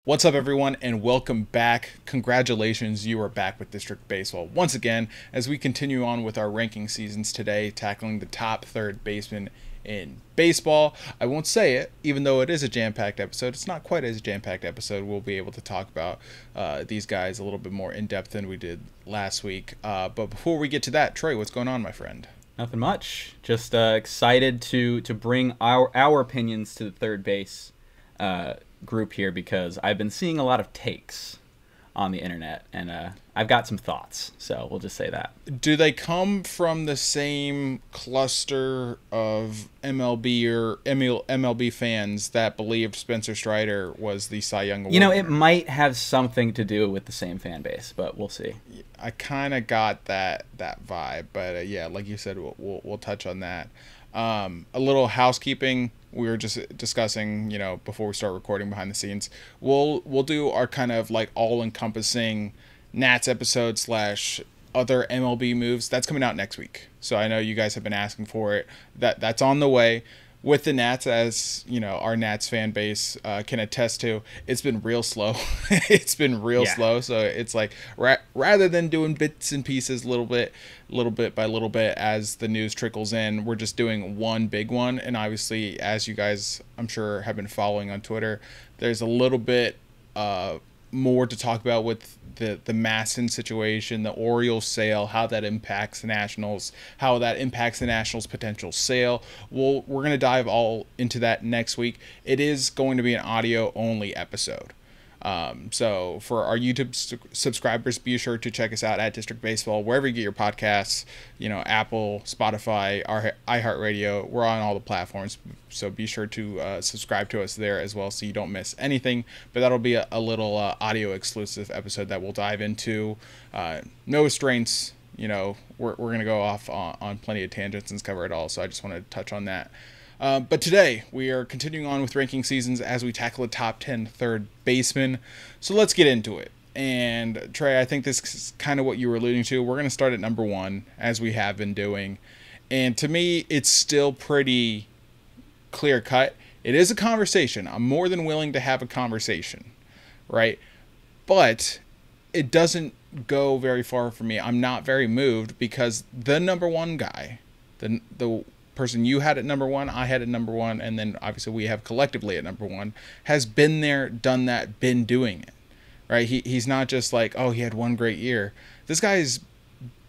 What's up, everyone, and welcome back. Congratulations, you are back with District Baseball once again as we continue on with our ranking seasons today, tackling the top third baseman in baseball. I won't say it, even though it is a jam-packed episode. It's not quite as a jam-packed episode. We'll be able to talk about these guys a little bit more in depth than we did last week. But before we get to that, Trey, what's going on, my friend? Nothing much. Just excited to bring our opinions to the third base group here because I've been seeing a lot of takes on the internet and I've got some thoughts, so we'll just say that. Do they come from the same cluster of MLB fans that believed Spencer Strider was the Cy Young Award You know, winner? it might have something to do with the same fan base, but we'll see. I kind of got that vibe, but yeah, like you said, we'll touch on that. A little housekeeping. We were just discussing, before we start recording behind the scenes. We'll do our kind of like all-encompassing Nats episode / other MLB moves. That's coming out next week. So I know you guys have been asking for it. That's on the way. With the Nats, as our Nats fan base can attest to, it's been real slow. It's been real slow. So it's like rather than doing bits and pieces, little bit by little bit, as the news trickles in, we're just doing one big one. And obviously, as you guys, I'm sure, have been following on Twitter, there's a little bit more to talk about with the Masson situation, the Orioles sale, how that impacts the Nationals, how that impacts the Nationals' potential sale. We're going to dive all into that next week. It is going to be an audio-only episode. So for our YouTube subscribers, be sure to check us out at District Baseball, wherever you get your podcasts, Apple, Spotify, iHeartRadio. We're on all the platforms, so be sure to subscribe to us there as well so you don't miss anything. But that'll be a little audio exclusive episode that we'll dive into. No restraints. We're going to go off on plenty of tangents and cover it all, so I just wanted to touch on that. But today, we are continuing on with ranking seasons as we tackle the top 10 third basemen. So let's get into it. And Trey, I think this is kind of what you were alluding to. We're going to start at number 1, as we have been doing. And to me, it's still pretty clear-cut. It is a conversation. I'm more than willing to have a conversation, right? But it doesn't go very far for me. I'm not very moved because the number 1 guy, the person you had at number 1, I had at number 1, and then obviously we have collectively at number 1, has been there, done that, been doing it, right? He's not just like, oh, he had one great year. This guy's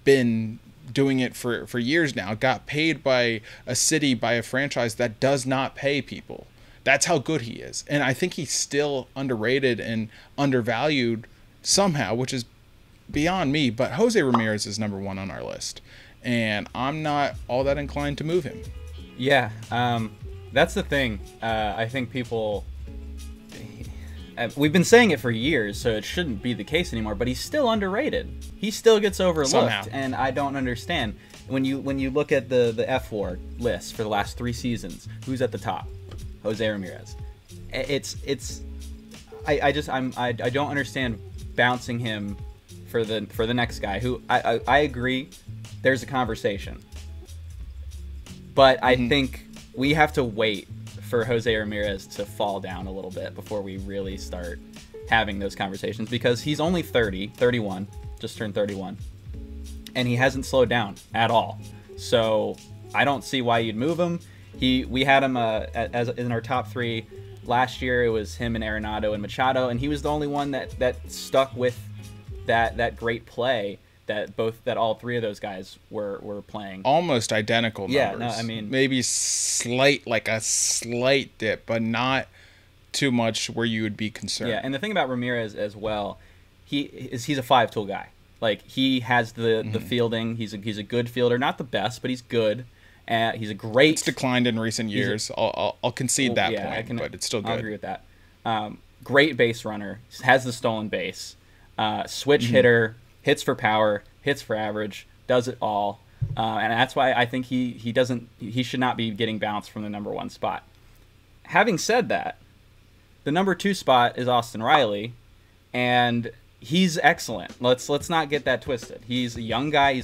been doing it for years now, got paid by a city, by a franchise that does not pay people. That's how good he is. And I think he's still underrated and undervalued somehow, which is beyond me, but Jose Ramirez is number 1 on our list. And I'm not all that inclined to move him. Yeah, that's the thing. I think people... We've been saying it for years, so it shouldn't be the case anymore, but he's still underrated. He still gets overlooked, somehow. And I don't understand. When you look at the F4 list for the last 3 seasons, who's at the top? Jose Ramirez. I don't understand bouncing him for the next guy, who I agree there's a conversation. But I think we have to wait for Jose Ramirez to fall down a little bit before we really start having those conversations, because he's only 31, just turned 31, and he hasn't slowed down at all. So I don't see why you'd move him. We had him as in our top 3 last year. It was him and Arenado and Machado, and he was the only one that stuck with that great play that all 3 of those guys were playing. Almost identical numbers. Yeah, no, I mean, maybe a slight dip, but not too much where you would be concerned. Yeah, and the thing about Ramirez as well, he's a 5-tool guy. Like, he has the fielding. He's a good fielder, not the best, but he's good. He's a great. It's declined in recent years. I'll concede that point, but it's still good. I'll agree with that. Great base runner, has the stolen base, switch hitter. Hits for power, hits for average, does it all, and that's why I think he should not be getting bounced from the number 1 spot. Having said that, the number 2 spot is Austin Riley, and he's excellent. Let's not get that twisted. He's a young guy.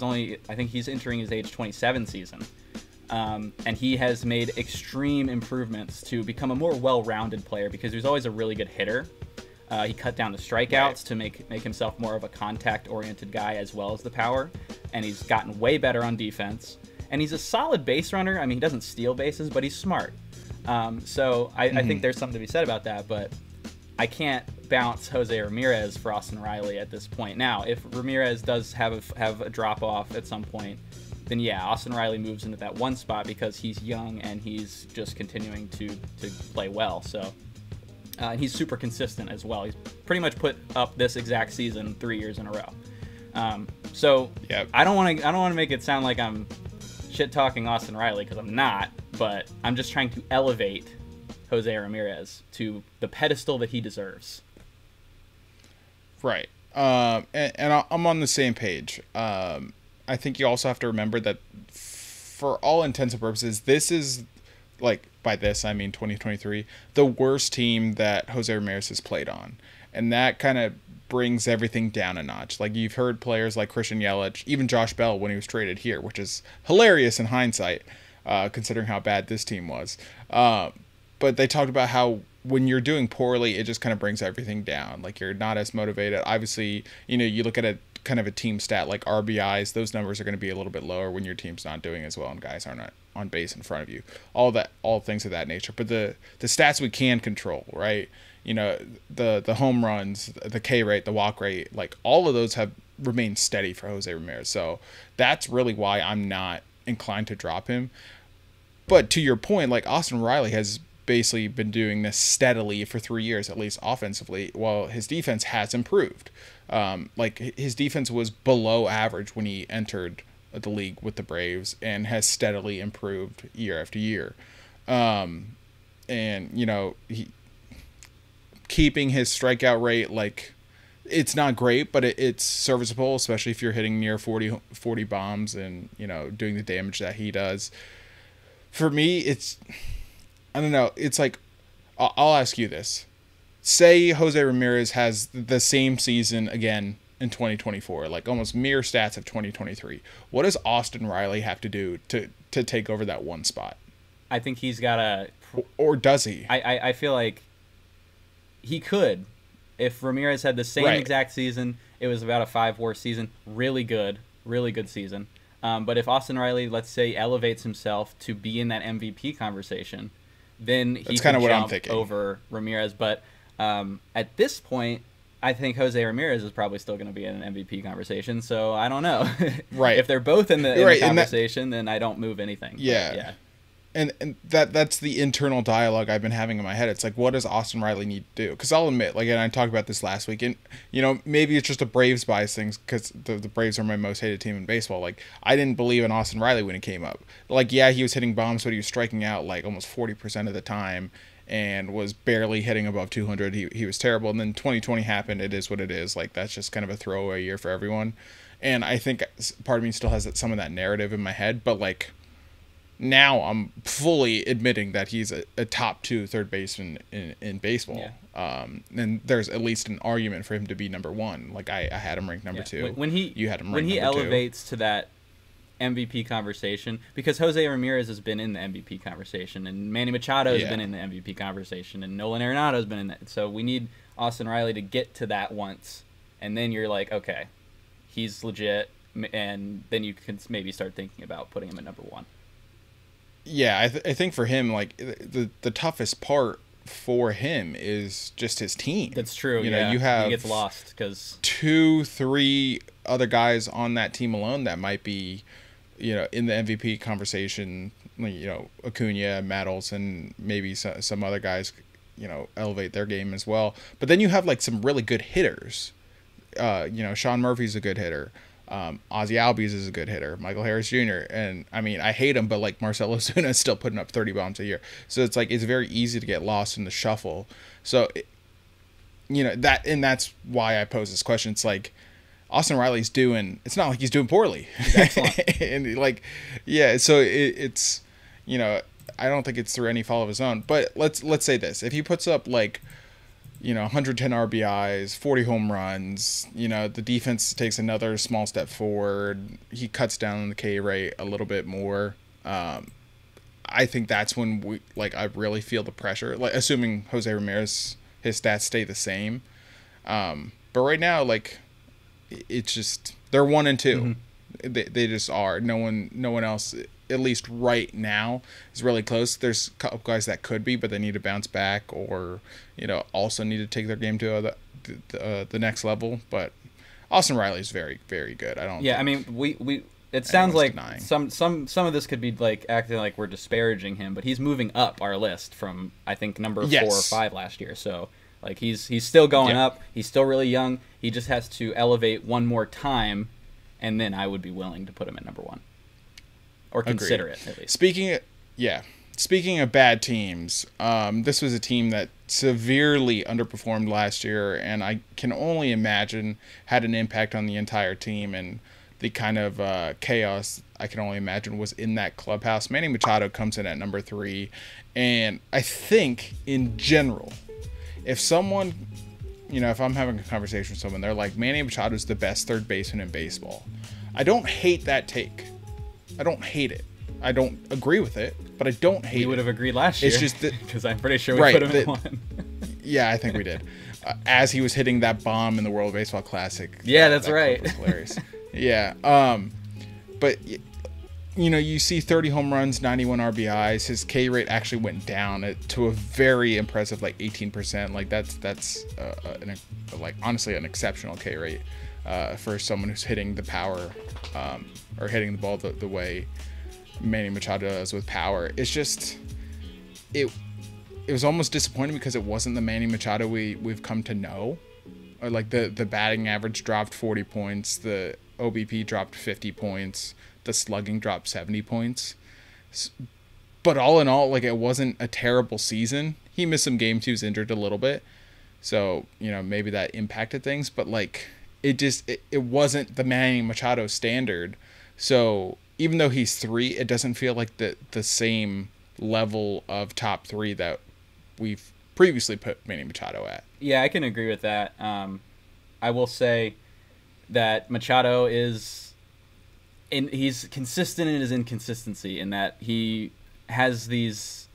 I think he's entering his age 27 season, and he has made extreme improvements to become a more well-rounded player because he was always a really good hitter. He cut down the strikeouts to make himself more of a contact-oriented guy as well as the power, and he's gotten way better on defense. And he's a solid base runner. I mean, he doesn't steal bases, but he's smart. So I think there's something to be said about that, but I can't bounce Jose Ramirez for Austin Riley at this point. Now, if Ramirez does have a drop-off at some point, then yeah, Austin Riley moves into that one spot because he's young and he's just continuing to play well. So and he's super consistent as well. He's pretty much put up this exact season 3 years in a row. So yep. I don't want to make it sound like I'm shit talking Austin Riley, because I'm not, but I'm just trying to elevate Jose Ramirez to the pedestal that he deserves. Right. And I'm on the same page. I think you also have to remember that for all intents and purposes, this is, like, by this I mean 2023, the worst team that Jose Ramirez has played on. And that kind of brings everything down a notch. Like, you've heard players like Christian Yelich, even Josh Bell when he was traded here, which is hilarious in hindsight, considering how bad this team was. But they talked about how when you're doing poorly, it just kind of brings everything down. Like, you're not as motivated. Obviously, you look at a kind of a team stat like RBIs, those numbers are going to be a little bit lower when your team's not doing as well and guys aren't on base in front of you. All things of that nature. But the stats we can control, right? The home runs, the K rate, the walk rate, like all of those have remained steady for Jose Ramirez. So that's really why I'm not inclined to drop him. But to your point, like, Austin Riley has basically been doing this steadily for 3 years, at least offensively, while his defense has improved. Like, his defense was below average when he entered the league with the Braves and has steadily improved year after year. And, he keeping his strikeout rate, like, it's not great, but it's serviceable, especially if you're hitting near 40 bombs and, doing the damage that he does. For me, I don't know. It's like, I'll ask you this. Say Jose Ramirez has the same season again in 2024, like almost mirror stats of 2023. What does Austin Riley have to do to take over that one spot? I think he's got to... Or does he? I feel like he could. If Ramirez had the same exact season, it was about a 5 WAR season. Really good season. But if Austin Riley, let's say, elevates himself to be in that MVP conversation, then he can jump over Ramirez. But at this point, I think Jose Ramirez is probably still going to be in an MVP conversation. So I don't know. Right. If they're both in the conversation, then I don't move anything. Yeah. But, yeah. And that's the internal dialogue I've been having in my head. It's like, what does Austin Riley need to do? Because I'll admit, like, and I talked about this last week, and, maybe it's just a Braves bias thing because the Braves are my most hated team in baseball. Like, I didn't believe in Austin Riley when he came up. Like, yeah, he was hitting bombs, but he was striking out like almost 40% of the time and was barely hitting above 200. He was terrible. And then 2020 happened. It is what it is. Like, that's just kind of a throwaway year for everyone. And I think part of me still has some of that narrative in my head, but, like, now I'm fully admitting that he's a top 2 third baseman in baseball. Yeah. And there's at least an argument for him to be number 1. Like, I had him ranked number 2. You had him ranked number 2. When he elevates to that MVP conversation, because Jose Ramirez has been in the MVP conversation, and Manny Machado has been in the MVP conversation, and Nolan Arenado has been in that. So we need Austin Riley to get to that once, and then you're like, okay, he's legit, and then you can maybe start thinking about putting him at number 1. Yeah, I think for him, like, the toughest part for him is just his team. That's true. You have he gets lost because 2-3 other guys on that team alone that might be, in the MVP conversation. Acuna, Matt Olson, maybe some other guys, elevate their game as well. But then you have, like, some really good hitters. Sean Murphy's a good hitter. Ozzy Albies is a good hitter. Michael Harris Jr. And I mean, I hate him, but, like, Marcell Ozuna is still putting up 30 bombs a year. So it's like, it's very easy to get lost in the shuffle. So, that's why I pose this question. It's like, Austin Riley's it's not like he's doing poorly. He's excellent. And, like, yeah, so it's, I don't think it's through any fault of his own. But let's say this. If he puts up, like, 110 RBIs, 40 home runs, the defense takes another small step forward, he cuts down the K rate a little bit more, I think that's when I really feel the pressure, like, assuming Jose Ramirez, his stats stay the same. But right now, like, it's just they're 1-2. They just are. No one else, at least right now, is really close. There's a couple guys that could be, but they need to bounce back, or also need to take their game to the next level. But Austin Riley's very, very good. I don't. Yeah, I mean, we it sounds like some of this could be like acting like we're disparaging him, but he's moving up our list from, I think, number 4 or 5 last year. So like he's still going up. He's still really young. He just has to elevate one more time, and then I would be willing to put him at number 1, or consider it at least. Speaking of bad teams, this was a team that severely underperformed last year, and I can only imagine had an impact on the entire team, and the kind of chaos I can only imagine was in that clubhouse. Manny Machado comes in at number 3, and I think in general, if someone, if I'm having a conversation with someone, they're like, Manny Machado is the best third baseman in baseball. I don't hate that take. I don't hate it. I don't agree with it, but I don't hate it. We would have agreed last year. It's just because I'm pretty sure we put him in 1. Yeah, I think we did. As he was hitting that bomb in the World Baseball Classic. Yeah, that's right. Was hilarious. Yeah. But you see 30 home runs, 91 RBIs. His K rate actually went down to a very impressive 18%. Like that's honestly an exceptional K rate for someone who's hitting the power or hitting the ball the way Manny Machado does with power. It's just it was almost disappointing because it wasn't the Manny Machado we've come to know. Like the batting average dropped 40 points, the OBP dropped 50 points, the slugging dropped 70 points. But all in all, like, it wasn't a terrible season. He missed some games, he was injured a little bit, so maybe that impacted things. But like it wasn't the Manny Machado standard. So even though he's 3, it doesn't feel like the same level of top 3 that we've previously put Manny Machado at. Yeah, I can agree with that. I will say that Machado he's consistent in his inconsistency, in that he has these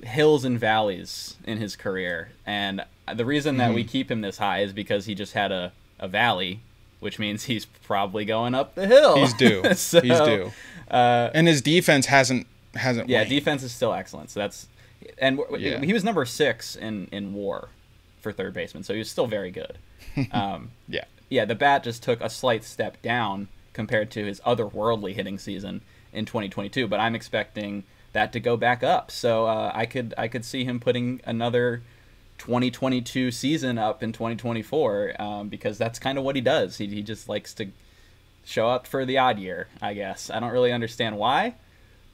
hills and valleys in his career. And the reason that we keep him this high is because he just had a valley, which means he's probably going up the hill. He's due. He's due. And his defense hasn't Yeah, waned. Defense is still excellent. So that's he was number 6 in WAR for third baseman, so he was still very good. Yeah, the bat just took a slight step down compared to his otherworldly hitting season in 2022, but I'm expecting that to go back up. So I could see him putting another 2022 season up in 2024 because that's kind of what he does. He just likes to show up for the odd year, I guess. I don't really understand why,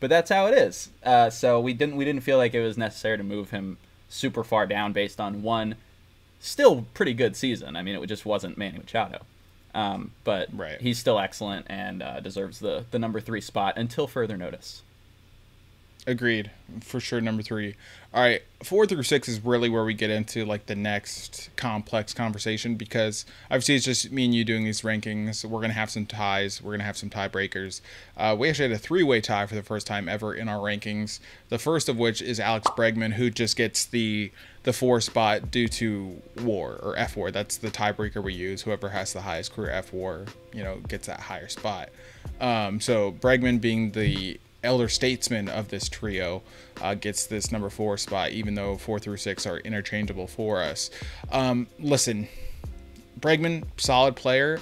but that's how it is. So we didn't feel like it was necessary to move him super far down based on one still pretty good season. I mean, it just wasn't Manny Machado. But he's still excellent and deserves the number 3 spot until further notice. Agreed. For sure, number 3. All right, 4 through 6 is really where we get into like the next complex conversation, because obviously it's just me and you doing these rankings. We're going to have some ties. We're going to have some tiebreakers. We actually had a 3-way tie for the first time ever in our rankings. The first of which is Alex Bregman, who just gets the 4 spot due to WAR or F-WAR. That's the tiebreaker we use. Whoever has the highest career F-WAR, gets that higher spot. So Bregman, being the elder statesman of this trio, gets this number 4 spot, even though 4 through 6 are interchangeable for us. Listen, Bregman, solid player.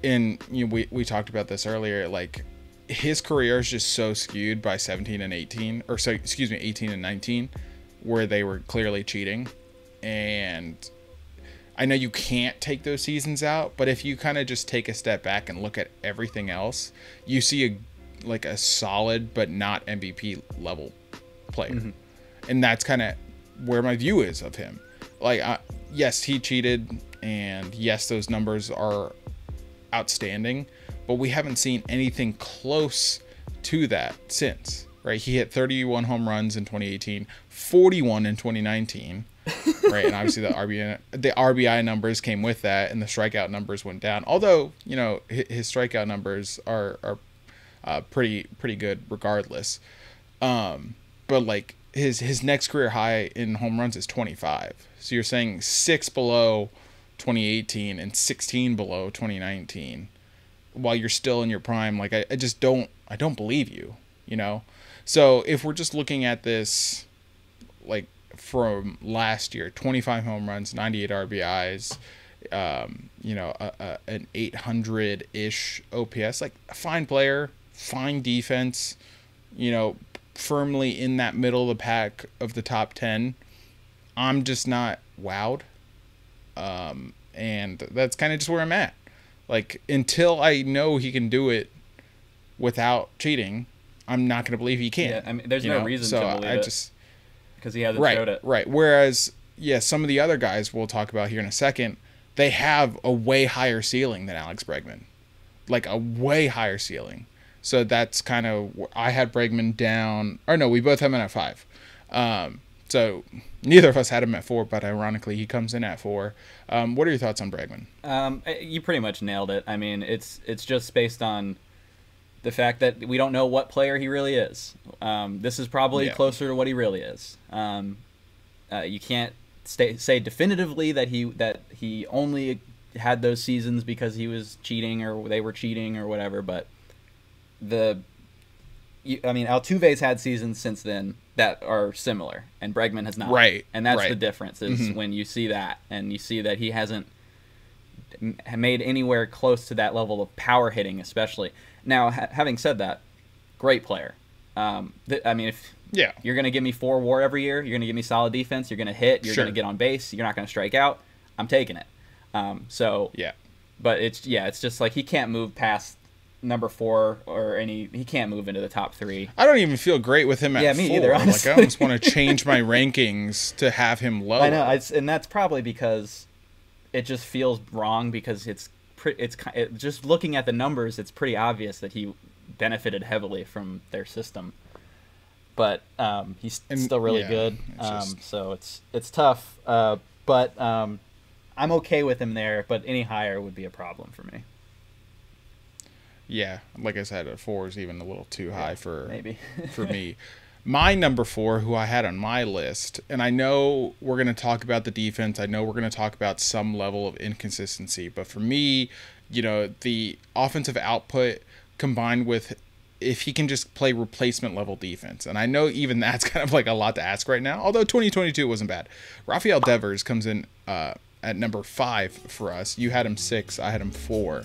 And we talked about this earlier. Like, his career is just so skewed by 17 and 18, or so, excuse me, 18 and 19, where they were clearly cheating. And I know you can't take those seasons out, but if you kind of just take a step back and look at everything else, you see a solid but not MVP level player. And that's kind of where my view is of him. Like, yes, he cheated, and yes, those numbers are outstanding, but we haven't seen anything close to that since, right? He hit 31 home runs in 2018, 41 in 2019, right? And obviously the RBI numbers came with that, and the strikeout numbers went down. Although, his strikeout numbers are pretty good regardless. But like, his next career high in home runs is 25. So you're saying 6 below 2018 and 16 below 2019 while you're still in your prime. Like, I just don't believe you, you know? So if we're just looking at this, like, from last year, 25 home runs, 98 RBIs, you know, an 800-ish OPS, like, a fine player, fine defense, you know, firmly in that middle of the pack of the top 10. I'm just not wowed. And that's kind of just where I'm at. Like, until I know he can do it without cheating, I'm not going to believe he can. Yeah, I mean, there's no reason to believe it. Because he hasn't showed it. Right. Whereas, yeah, some of the other guys we'll talk about here in a second, they have a way higher ceiling than Alex Bregman. Like, a way higher ceiling. So that's kind of, I had Bregman down, or no, we both have him at 5. So neither of us had him at 4, but ironically he comes in at 4. What are your thoughts on Bregman? You pretty much nailed it. I mean, it's just based on the fact that we don't know what player he really is. This is probably closer to what he really is. You can't say definitively that he only had those seasons because he was cheating or they were cheating or whatever, but Altuve's had seasons since then that are similar, and Bregman has not. Right. And that's the difference is when you see that, and you see that he hasn't made anywhere close to that level of power hitting, especially. Now, having said that, great player. If you're going to give me 4 WAR every year, you're going to give me solid defense, you're going to hit, you're going to get on base, you're not going to strike out, I'm taking it. But it's just like he can't move past number 4 he can't move into the top 3. I don't even feel great with him at 4. Me either, honestly. Like, I almost want to change my rankings to have him lower. I know, and that's probably because it just feels wrong, because it's just looking at the numbers, it's pretty obvious that he benefited heavily from their system. But he's still really good. So it's tough. But I'm okay with him there, but any higher would be a problem for me. Yeah, like I said, a 4 is even a little too high for me. My number 4, who I had on my list, and I know we're going to talk about the defense. I know we're going to talk about some level of inconsistency. But for me, you know, the offensive output combined with if he can just play replacement level defense. And I know even that's kind of like a lot to ask right now, although 2022 wasn't bad. Rafael Devers comes in at number 5 for us. You had him 6. I had him 4.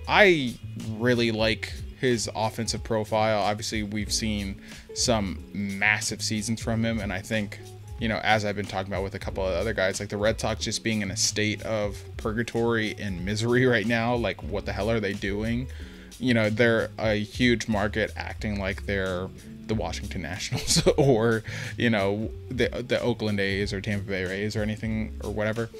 I really like his offensive profile. Obviously, we've seen some massive seasons from him, and I think, you know, as I've been talking about with a couple of other guys, like the Red Sox just being in a state of purgatory and misery right now, like what the hell are they doing? You know, they're a huge market acting like they're the Washington Nationals or, you know, the Oakland A's or Tampa Bay Rays or anything or whatever.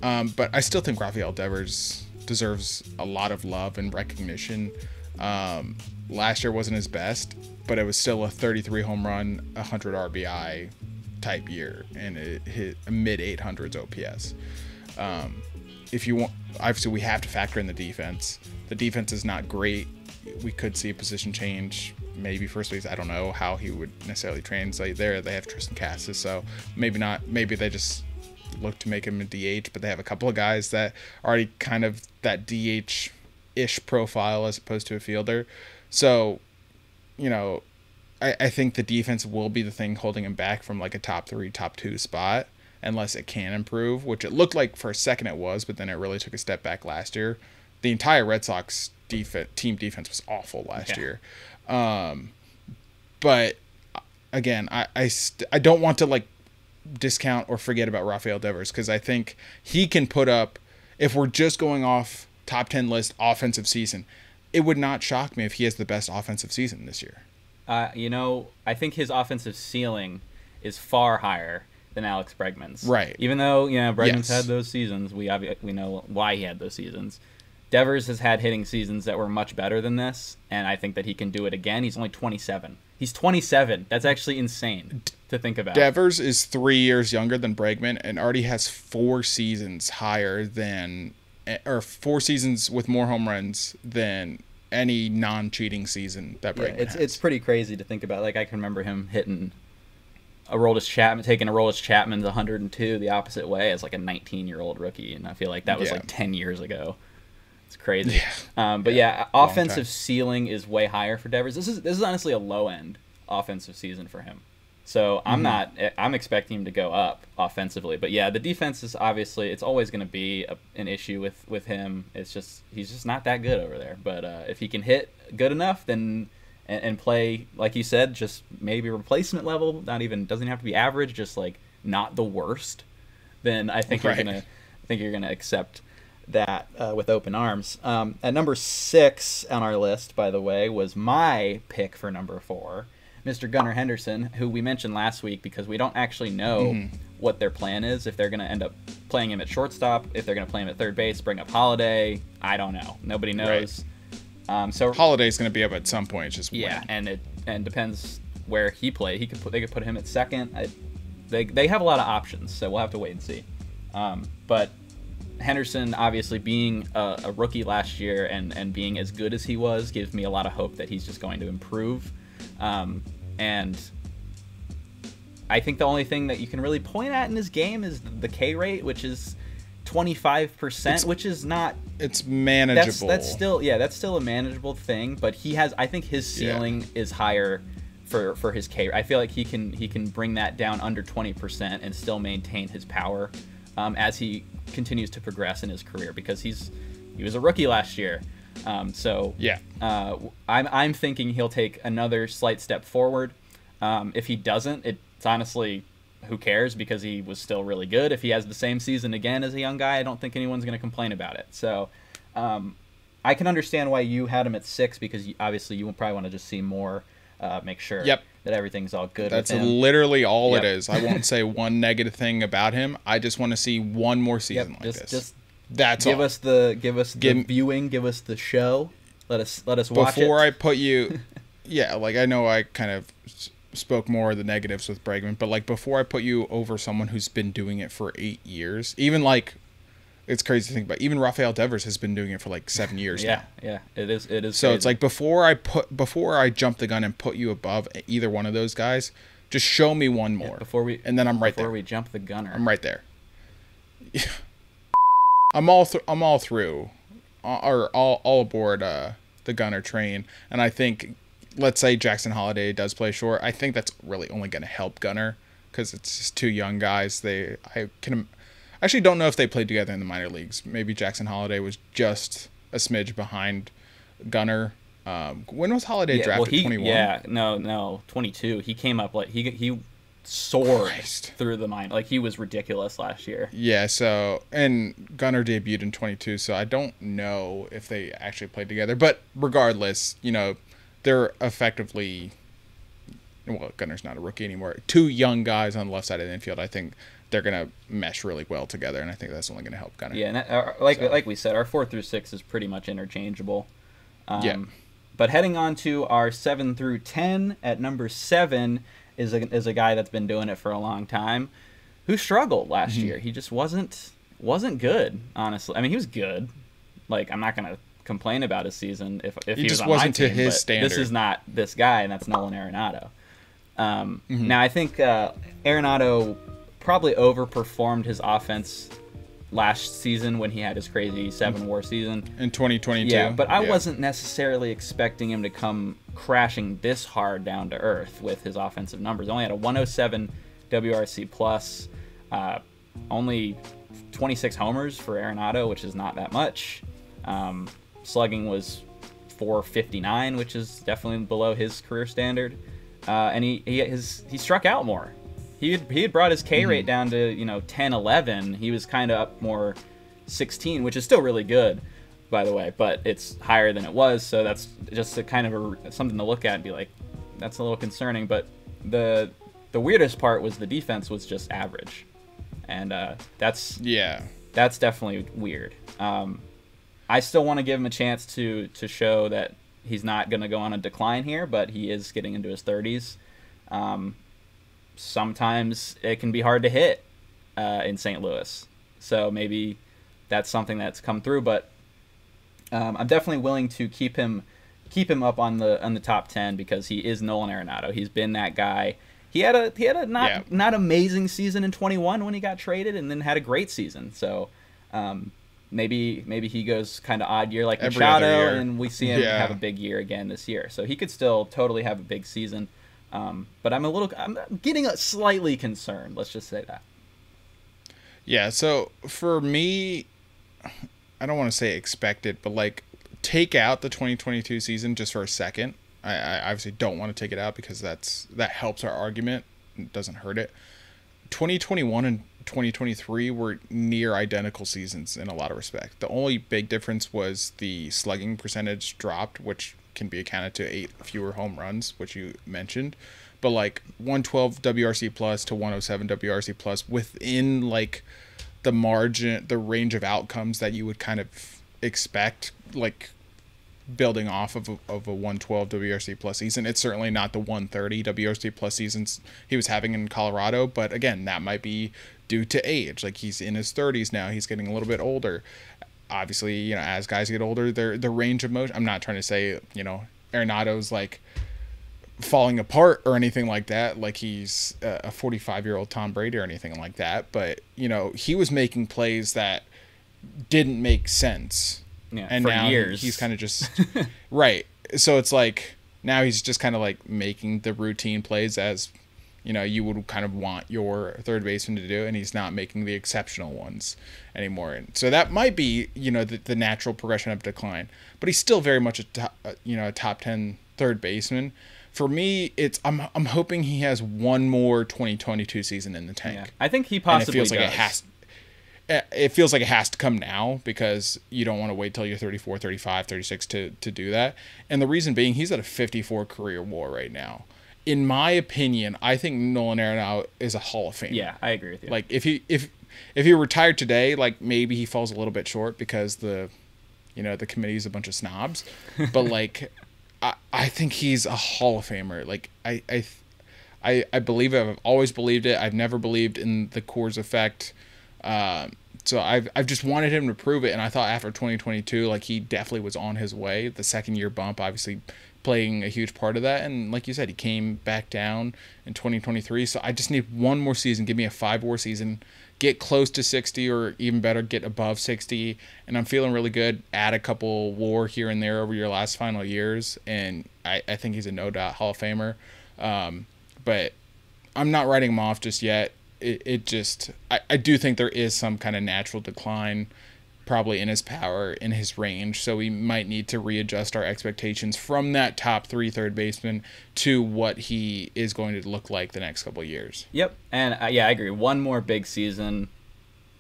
But I still think Rafael Devers deserves a lot of love and recognition. Last year wasn't his best, but it was still a 33 home run, 100 RBI type year, and it hit a mid 800s OPS. If you want, obviously we have to factor in the defense. The defense is not great. We could see a position change, maybe first base. I don't know how he would necessarily translate there. They have Tristan Cassis, so maybe not. Maybe they just look to make him a DH, but they have a couple of guys that are already kind of that DH-ish profile as opposed to a fielder. So, you know, I think the defense will be the thing holding him back from like a top 3, top 2 spot, unless it can improve, which it looked like for a second it was, but then it really took a step back last year. The entire Red Sox team defense was awful last year. But again, I don't want to like discount or forget about Rafael Devers, because I think he can put up, if we're just going off top 10 list offensive season, it would not shock me if he has the best offensive season this year. You know, I think his offensive ceiling is far higher than Alex Bregman's. Right. Even though, you know, Bregman's had those seasons, we know why he had those seasons. Devers has had hitting seasons that were much better than this, and I think that he can do it again. He's only 27. He's 27. That's actually insane to think about. Devers is 3 years younger than Bregman and already has 4 seasons higher than, or 4 seasons with more home runs than any non-cheating season that Bregman has. It's pretty crazy to think about. Like, I can remember him hitting taking Aroldis Chapman's 102 the opposite way as like a 19-year-old rookie, and I feel like that was like 10 years ago. It's crazy. But offensive ceiling is way higher for Devers. This is honestly a low end offensive season for him. So I'm expecting him to go up offensively. But yeah, the defense is obviously, it's always going to be an issue with him. It's just, he's just not that good over there. But if he can hit good enough, then and play, like you said, just maybe replacement level, doesn't have to be average, just like not the worst, then I think you're gonna accept that with open arms. At number 6 on our list, by the way, was my pick for number 4, Mr. Gunar Henderson, who we mentioned last week because we don't actually know what their plan is, if they're going to end up playing him at shortstop, if they're going to play him at third base, bring up Holiday. I don't know. Nobody knows. So Holiday's going to be up at some point. It's just and depends where he play. They could put him at second. They have a lot of options, so we'll have to wait and see. But Henderson, obviously being a rookie last year and being as good as he was, gives me a lot of hope that he's just going to improve. And I think the only thing that you can really point at in his game is the K rate, which is 25%, which is not. It's manageable. That's still a manageable thing. But I think his ceiling is higher for his K. I feel like he can bring that down under 20% and still maintain his power as he continues to progress in his career, because he was a rookie last year. I'm thinking he'll take another slight step forward. If he doesn't, it's honestly, who cares, because he was still really good. If he has the same season again as a young guy, I don't think anyone's going to complain about it. So I can understand why you had him at 6, because obviously you will probably want to just see more, make sure that everything's all good. That's literally all it is. I won't say one negative thing about him. I just want to see one more season like this. That's give all. us the viewing, give us the show. Let us watch it. Before I put you, I know I kind of spoke more of the negatives with Bregman, but like before I put you over someone who's been doing it for 8 years, even like, it's crazy to think about. Even Rafael Devers has been doing it for like 7 years now. Yeah, it is. So crazy. It's like before I jump the gun and put you above either one of those guys, just show me one more. And then I'm right there. Before we jump the gunner, I'm right there. I'm all through, or all aboard the Gunner train, and I think, let's say Jackson Holiday does play short, I think that's really only going to help Gunner, because it's just two young guys. I actually don't know if they played together in the minor leagues. Maybe Jackson Holiday was just a smidge behind Gunner. When was Holiday drafted? 21? Yeah, no, 22. He came up like he soared through the minor. Like, he was ridiculous last year. Yeah, so, and Gunner debuted in 22, so I don't know if they actually played together. But regardless, they're effectively, well, Gunner's not a rookie anymore. Two young guys on the left side of the infield. I think they're going to mesh really well together, and I think that's only going to help Gunner. Yeah, and like we said, our 4 through 6 is pretty much interchangeable. But heading on to our 7 through 10, at number 7 is a guy that's been doing it for a long time, who struggled last year. He just wasn't good, honestly. I mean, he was good. Like, I'm not going to complain about his season if he just was on wasn't my team, to his standard. This is not this guy, and that's Nolan Arenado. Now, I think Arenado probably overperformed his offense last season when he had his crazy 7-WAR season in 2022. Yeah, but I wasn't necessarily expecting him to come crashing this hard down to earth with his offensive numbers. He only had a 107 WRC plus, only 26 homers for Arenado, which is not that much. Slugging was 459, which is definitely below his career standard. And he struck out more. He had brought his K rate down to 10, 11. He was kind of up more 16, which is still really good, by the way, but it's higher than it was. So that's just a kind of something to look at and be like, that's a little concerning. But the weirdest part was the defense was just average, and that's definitely weird. I still want to give him a chance to show that he's not going to go on a decline here, but he is getting into his 30s. Sometimes it can be hard to hit in St. Louis, so maybe that's something that's come through. But I'm definitely willing to keep him up on the top 10, because he is Nolan Arenado. He's been that guy. He had a not amazing season in 21 when he got traded, and then had a great season. So maybe he goes kind of odd year like Machado, and we see him have a big year again this year. So he could still totally have a big season. But I'm getting slightly concerned. Let's just say that. Yeah. So for me, I don't want to say expected, but like take out the 2022 season just for a second. I obviously don't want to take it out because that helps our argument. It doesn't hurt it. 2021 and 2023 were near identical seasons in a lot of respect. The only big difference was the slugging percentage dropped, which can be accounted to 8 fewer home runs, which you mentioned. But like 112 WRC plus to 107 WRC plus within like the margin, the range of outcomes that you would kind of expect, like building off of a 112 WRC plus season. It's certainly not the 130 WRC plus seasons he was having in Colorado, but again, that might be due to age. Like he's in his 30s now, he's getting a little bit older. Obviously, you know, as guys get older, the range of motion. I'm not trying to say, you know, Arenado's like falling apart or anything like that, like he's a 45-year-old Tom Brady or anything like that, but you know, he was making plays that didn't make sense. Yeah, and for now years. He's kind of just right. So it's like now he's just kind of like making the routine plays as, you know, you would kind of want your third baseman to do, and he's not making the exceptional ones anymore. And so that might be, you know, the natural progression of decline. But he's still very much a top 10 third baseman. For me, I'm hoping he has one more 2022 season in the tank. Yeah, I think he possibly does. It feels like it has to come now because you don't want to wait till you're 34, 35, 36 to do that. And the reason being, he's at a 54 career WAR right now. In my opinion, I think Nolan Arenado is a Hall of Famer. Yeah, I agree with you. Like if he retired today, like maybe he falls a little bit short because the committee's a bunch of snobs. But like I think he's a Hall of Famer. Like I believe it. I've always believed it. I've never believed in the Coors effect. So I've just wanted him to prove it, and I thought after 2022, like he definitely was on his way. The second year bump, obviously, playing a huge part of that, and like you said, he came back down in 2023. So I just need one more season. Give me a 5 WAR season, get close to 60, or even better, get above 60, and I'm feeling really good. Add a couple WAR here and there over your last final years, and I think he's a no doubt Hall of Famer. But I'm not writing him off just yet. I do think there is some kind of natural decline probably in his power, in his range, so we might need to readjust our expectations from that top 3 third baseman to what he is going to look like the next couple of years. Yep, and I agree. One more big season,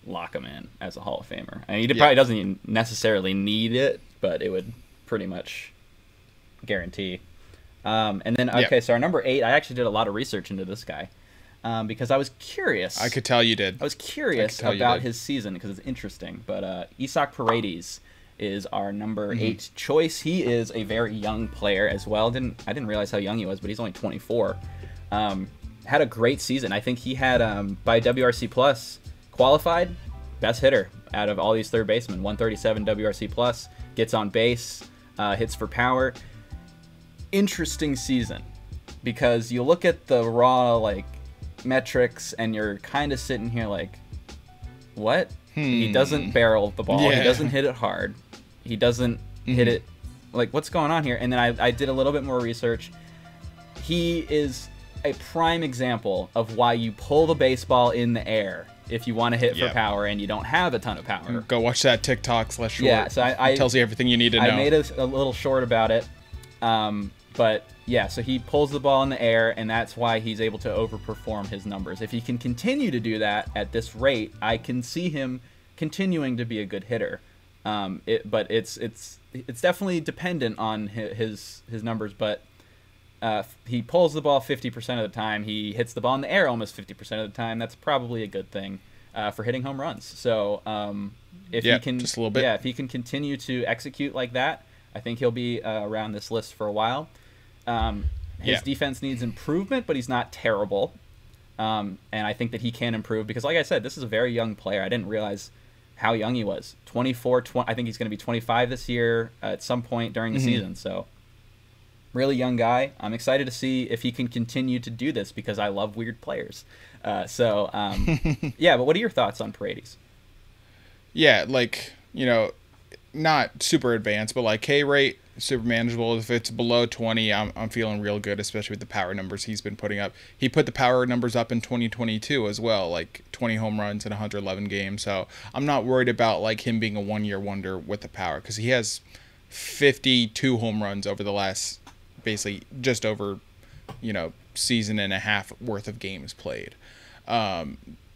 lock him in as a Hall of Famer. I mean, he probably doesn't even necessarily need it, but it would pretty much guarantee. And then, so our number 8, I actually did a lot of research into this guy. Because I was curious. I could tell you did. I was curious about his season because it's interesting. But Isaac Paredes is our number 8 choice. He is a very young player as well. I didn't realize how young he was, but he's only 24. Had a great season. I think he had, by WRC Plus, qualified best hitter out of all these third basemen. 137 WRC Plus, gets on base, hits for power. Interesting season because you look at the raw, like, metrics and you're kind of sitting here like, what? He doesn't barrel the ball. He doesn't hit it hard. He doesn't hit it, like, what's going on here? And then I did a little bit more research. He is a prime example of why you pull the baseball in the air if you want to hit for power and you don't have a ton of power. Go watch that TikTok/short. Yeah, so it tells you everything you need to know. I made a little short about it. But yeah, so he pulls the ball in the air, and that's why he's able to overperform his numbers. If he can continue to do that at this rate, I can see him continuing to be a good hitter. But it's definitely dependent on his numbers. But he pulls the ball 50% of the time. He hits the ball in the air almost 50% of the time. That's probably a good thing for hitting home runs. So if he can, just a little bit. Yeah, if he can continue to execute like that, I think he'll be around this list for a while. His defense needs improvement, but he's not terrible. And I think that he can improve because, like I said, this is a very young player. I didn't realize how young he was. 24, I think he's going to be 25 this year at some point during the season. So really young guy. I'm excited to see if he can continue to do this because I love weird players. Yeah, but what are your thoughts on Paredes? Yeah, like, not super advanced, but like K rate, super manageable. If it's below 20, I'm feeling real good, especially with the power numbers he's been putting up. He put the power numbers up in 2022 as well, like 20 home runs in 111 games. So I'm not worried about like him being a one-year wonder with the power, because he has 52 home runs over the last basically just over, season and a half worth of games played.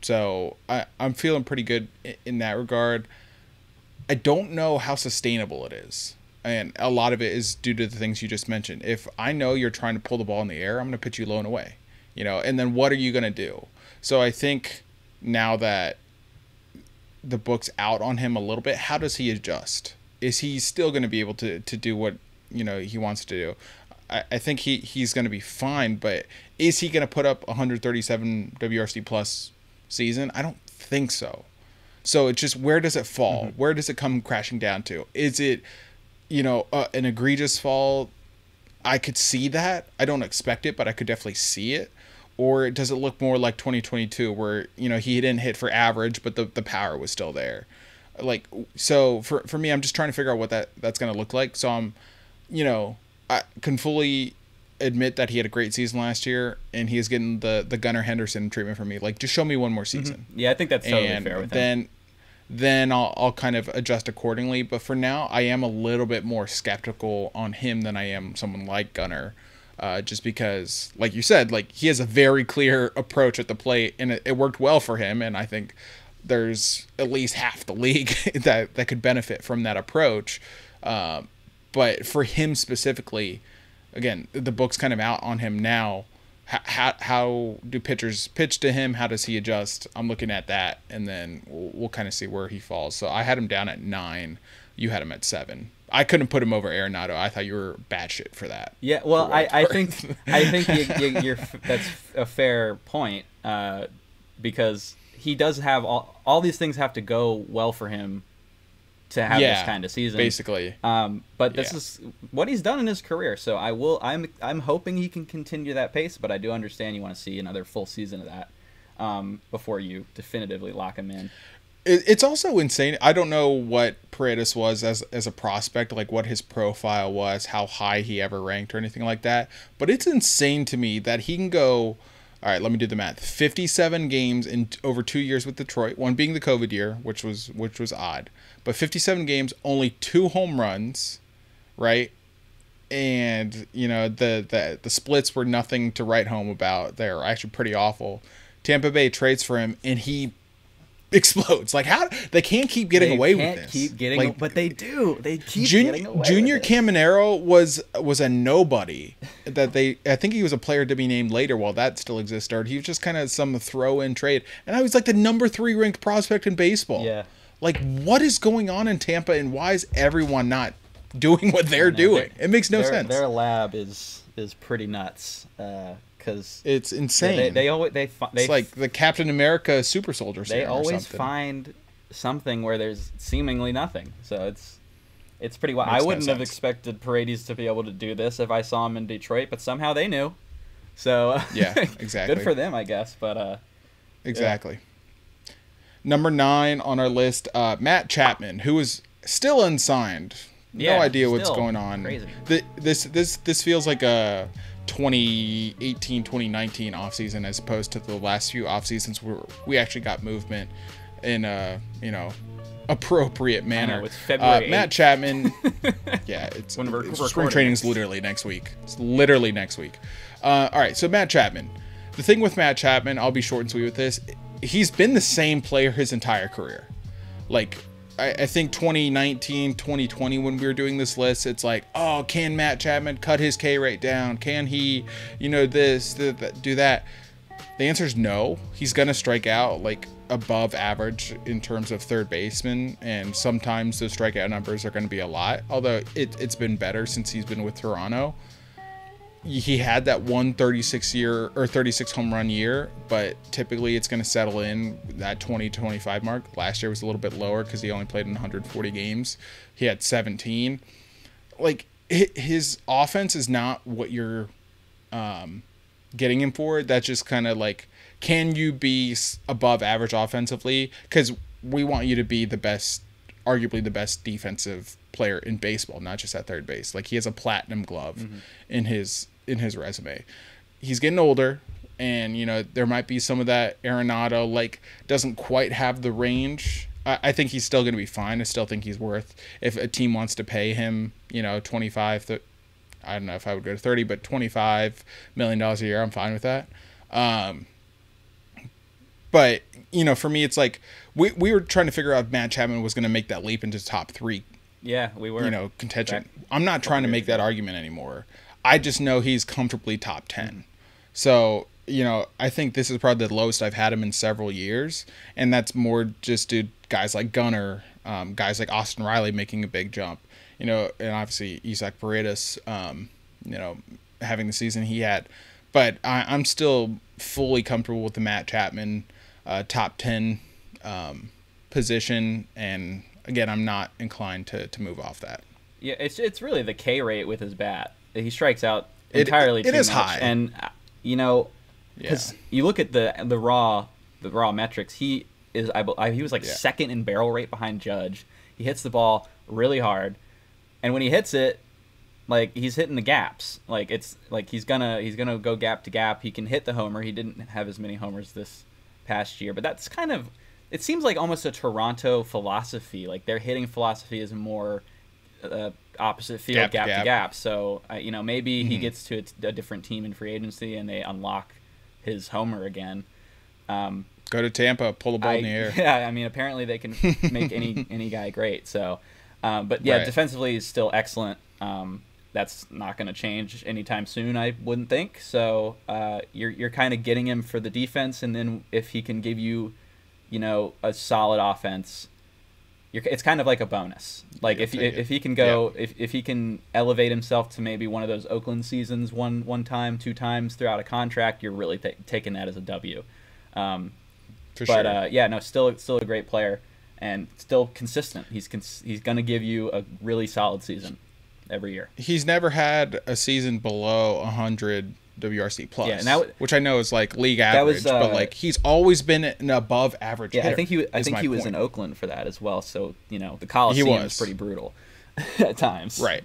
So I'm feeling pretty good in that regard. I don't know how sustainable it is. And a lot of it is due to the things you just mentioned. If I know you're trying to pull the ball in the air, I'm going to pitch you low and away, and then what are you going to do? So I think now that the book's out on him a little bit, how does he adjust? Is he still going to be able to do what, he wants to do? I think he's going to be fine, but is he going to put up 137 WRC plus season? I don't think so. So it's just, where does it fall? Mm-hmm. Where does it come crashing down to? Is it, an egregious fall? I could see that. I don't expect it, but I could definitely see it. Or does it look more like 2022 where, he didn't hit for average, but the power was still there? Like, so for me, I'm just trying to figure out what that's going to look like. So I'm, I can fully admit that he had a great season last year, and he is getting the Gunar Henderson treatment from me. Like, just show me one more season. Mm-hmm. Yeah, I think that's totally fair with him. Then I'll kind of adjust accordingly. But for now, I am a little bit more skeptical on him than I am someone like Gunar, just because, like you said, like, he has a very clear approach at the plate, and it worked well for him. And I think there's at least half the league that could benefit from that approach. But for him specifically, again, the book's kind of out on him now. How do pitchers pitch to him? How does he adjust? I'm looking at that, and then we'll kind of see where he falls. So I had him down at 9. You had him at 7. I couldn't put him over Arenado. I thought you were batshit for that. Yeah, well, I think you're that's a fair point, because he does have all these things have to go well for him to have this kind of season, basically. But this is what he's done in his career, so I'm hoping he can continue that pace. But I do understand you want to see another full season of that before you definitively lock him in. It's also insane. I don't know what Paredes was as a prospect, like what his profile was, how high he ever ranked or anything like that. But it's insane to me that he can go. All right, let me do the math. 57 games in over 2 years with Detroit, one being the COVID year, which was odd. But 57 games, only 2 home runs, right? And, the splits were nothing to write home about. They're actually pretty awful. Tampa Bay trades for him, and he explodes. Like, how they can't keep getting away with this. But they do. They keep getting away Junior with it. Caminero was a nobody that I think he was a player to be named later while that still existed. He was just kind of some throw-in trade. And I was like the number 3 ranked prospect in baseball. Yeah. Like, what is going on in Tampa, and why is everyone not doing what they're doing? It makes no sense. Their lab is pretty nuts. Because it's insane. It's like the Captain America super soldier serum. They always find something where there's seemingly nothing. So it's pretty wild. I wouldn't have expected Paredes to be able to do this if I saw him in Detroit, but somehow they knew. So yeah, exactly. Good for them, I guess. But exactly. Yeah. Number 9 on our list, Matt Chapman, who is still unsigned. No idea what's going on. Crazy. This feels like a 2018, 2019 offseason as opposed to the last few off seasons where we actually got movement in a appropriate manner. I know, it's February 8th. Matt Chapman, yeah, it's spring training's literally next week. It's literally next week. All right, so Matt Chapman. The thing with Matt Chapman, I'll be short and sweet with this. He's been the same player his entire career. Like, I think 2019, 2020, when we were doing this list, it's like, oh, can Matt Chapman cut his K rate down? Can he, this, do that? The answer is no. He's going to strike out like above average in terms of third baseman, and sometimes those strikeout numbers are going to be a lot, although it's been better since he's been with Toronto. He had that 36 home run year, but typically it's going to settle in that 20-25 mark. Last year was a little bit lower because he only played in 140 games. He had 17. Like, his offense is not what you're getting him for. That's just kind of like, can you be above average offensively? Because we want you to be the best, arguably the best defensive player in baseball, not just at third base. Like, he has a platinum glove in his resume. He's getting older, and there might be some of that Arenado, like, doesn't quite have the range. I think he's still going to be fine. I still think he's worth, if a team wants to pay him, 25, I don't know if I would go to 30, but $25 million a year, I'm fine with that. But, for me, it's like, we were trying to figure out if Matt Chapman was going to make that leap into top 3. Yeah, we were. Contention. I'm not trying to make that argument anymore. I just know he's comfortably top 10. So, I think this is probably the lowest I've had him in several years. And that's more just to guys like Gunnar, guys like Austin Riley making a big jump, and obviously Isaac Paredes, having the season he had. But I'm still fully comfortable with the Matt Chapman top 10 position. And again, I'm not inclined to move off that. Yeah, it's really the K rate with his bat. He strikes out entirely too much. It is high. And, because you look at the raw metrics, he was like second in barrel rate behind Judge. He hits the ball really hard, and when he hits it, like, he's hitting the gaps. Like, it's like he's gonna go gap to gap. He can hit the homer. He didn't have as many homers this past year, but that's kind of, it seems like almost a Toronto philosophy. Like, their hitting philosophy is more opposite field, gap to gap. So maybe he gets to a different team in free agency and they unlock his homer again. Go to Tampa, pull the ball in the air. Yeah, I mean, apparently they can make any guy great. So, but yeah, defensively he's still excellent. That's not going to change anytime soon, I wouldn't think. So you're kind of getting him for the defense, and then if he can give you, a solid offense, it's kind of like a bonus. Like, if he can go, if he can elevate himself to maybe one of those Oakland seasons, one time, 2 times throughout a contract, you're really taking that as a W. Still a great player and still consistent. He's going to give you a really solid season every year. He's never had a season below 100 WRC plus, which I know is like league average, but like, he's always been an above average hitter. I think he was in Oakland for that as well. So the Coliseum is pretty brutal at times. Right.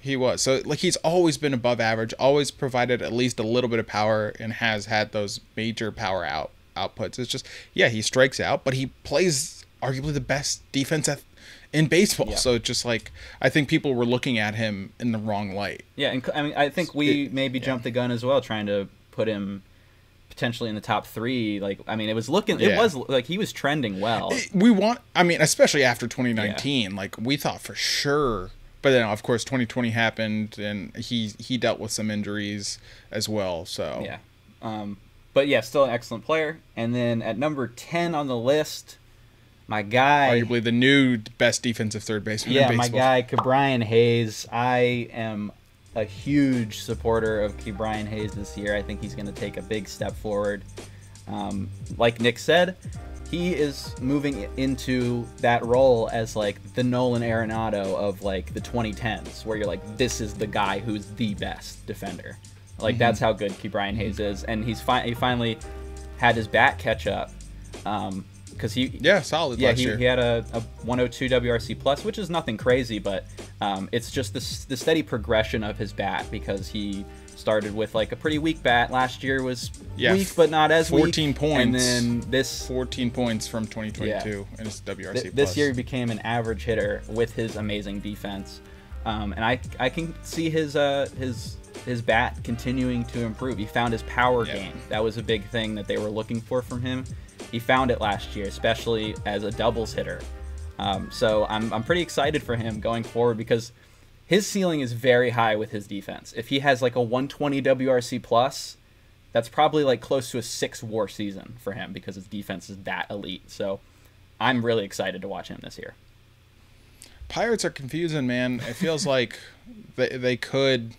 He was. So, like, he's always been above average, always provided at least a little bit of power, and has had those major power outputs. It's just, he strikes out, but he plays arguably the best defense in baseball. Yeah. So it's just like, I think people were looking at him in the wrong light. Yeah, and I mean, I think we maybe jumped the gun as well, trying to put him potentially in the top 3. Like, I mean, it was like he was trending well. Especially after 2019, like, we thought for sure. But then, of course, 2020 happened, and he dealt with some injuries as well. So but yeah, still an excellent player. And then at number 10 on the list, my guy, arguably the new best defensive third baseman in baseball. My guy, Ke'Bryan Hayes. I am a huge supporter of Ke'Bryan Hayes this year. I think he's going to take a big step forward. Like Nick said, he is moving into that role as like the Nolan Arenado of like the 2010s, where you're like, this is the guy who's the best defender. Like, that's how good Ke'Bryan Hayes is, and he finally had his bat catch up. Because solid last year. He had a 102 WRC plus, which is nothing crazy, but it's just the steady progression of his bat, because he started with like a pretty weak bat. Last year was weak, but not as 14 weak. points, and then this 14 points from 2022 in his WRC plus. This year he became an average hitter with his amazing defense, and I can see his bat continuing to improve. He found his power game. That was a big thing that they were looking for from him. He found it last year, especially as a doubles hitter. So I'm pretty excited for him going forward, because his ceiling is very high with his defense. If he has like a 120 WRC plus, that's probably like close to a 6 WAR season for him, because his defense is that elite. So I'm really excited to watch him this year. Pirates are confusing, man. It feels like they could.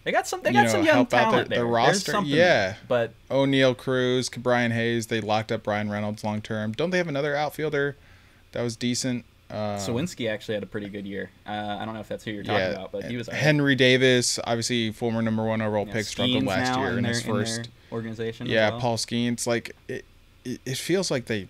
They got some young talent their there. roster. But O'Neal Cruz, Ke'Bryan Hayes, they locked up Brian Reynolds long term. Don't they have another outfielder that was decent? Sawinski actually had a pretty good year. I don't know if that's who you're talking about, but he was Henry Davis, obviously former #1 overall pick, struggled last year in his first organization. Yeah, as well. Paul Skeens. Like it feels like they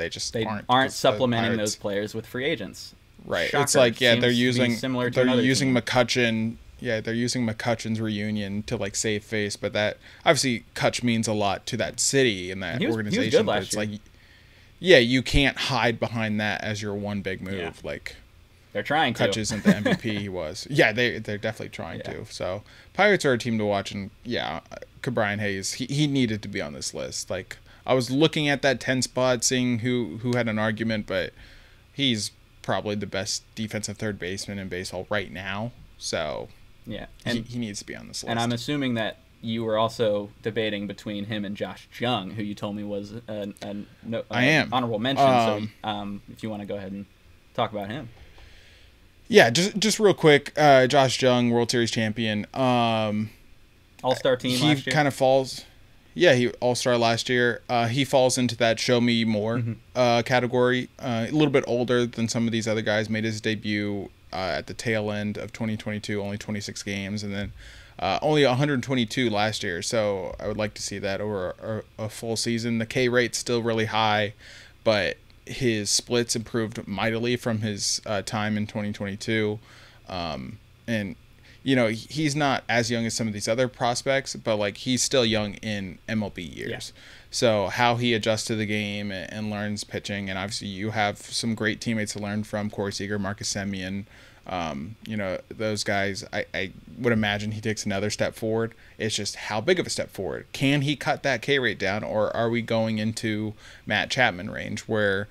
just aren't supplementing those players with free agents. Right. Shocker. It's like they're using team. McCutchen. Yeah, they're using McCutchen's reunion to like save face, but that obviously Kutch means a lot to that city and that organization. He was good but last it's year. like, yeah, you can't hide behind that as your one big move. Yeah. Like they're trying to. Kutch isn't the MVP he was. Yeah, they're definitely trying to. So Pirates are a team to watch, and Brian Hayes, he needed to be on this list. Like I was looking at that 10 spot, seeing who had an argument, but he's probably the best defensive third baseman in baseball right now. So yeah, and he needs to be on this list. And I'm assuming that you were also debating between him and Josh Jung, who you told me was an honorable mention. So if you want to go ahead and talk about him. Yeah, just real quick, Josh Jung, World Series champion. All-Star team last year. He kind of falls. Yeah, he All-Star last year. He falls into that show me more category. A little bit older than some of these other guys. Made his debut at the tail end of 2022, only 26 games, and then only 122 last year. So I would like to see that over a full season. The K rate's still really high, but his splits improved mightily from his time in 2022. And he's not as young as some of these other prospects, but like he's still young in MLB years. Yeah. So how he adjusts to the game and learns pitching, and obviously you have some great teammates to learn from: Corey Seager, Marcus Semien. Those guys. I would imagine he takes another step forward. It's just how big of a step forward. Can he cut that K rate down, or are we going into Matt Chapman range where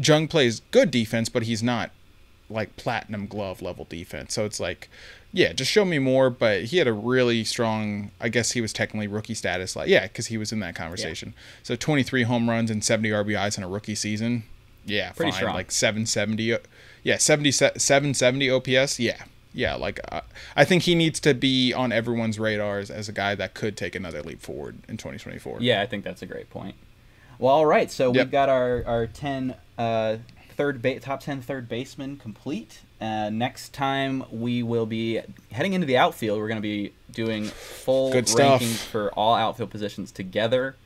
Jung plays good defense, but he's not like platinum glove level defense? So it's like, yeah, just show me more. But he had a really strong, I guess he was technically rookie status. Like, yeah, because he was in that conversation. Yeah. So 23 home runs and 70 RBIs in a rookie season. Yeah, pretty fine. Strong. Like 770. Yeah, 770 OPS. Yeah. Like I think he needs to be on everyone's radars as a guy that could take another leap forward in 2024. Yeah, I think that's a great point. Well, all right. So we've got our 10 top 10 third basemen complete. Next time we will be heading into the outfield. We're going to be doing full rankings for all outfield positions together.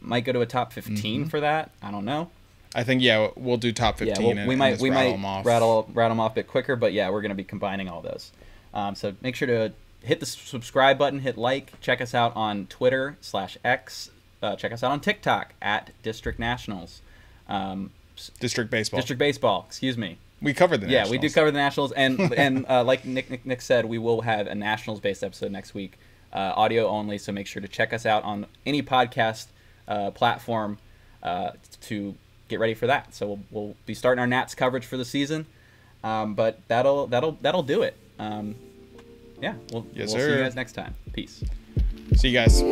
Might go to a top 15 for that. I don't know. I think we'll do top 15. Yeah, we might rattle them off a bit quicker, but yeah, we're going to be combining all those. So make sure to hit the subscribe button, hit like, check us out on Twitter/X, check us out on TikTok at District Nationals. District Baseball. Excuse me. We covered the Nationals. Yeah, we do cover the Nationals, and like Nick said, we will have a Nationals-based episode next week, audio only. So make sure to check us out on any podcast platform to get ready for that. So we'll be starting our Nats coverage for the season, but that'll do it. We'll see you guys next time. Peace. See you guys.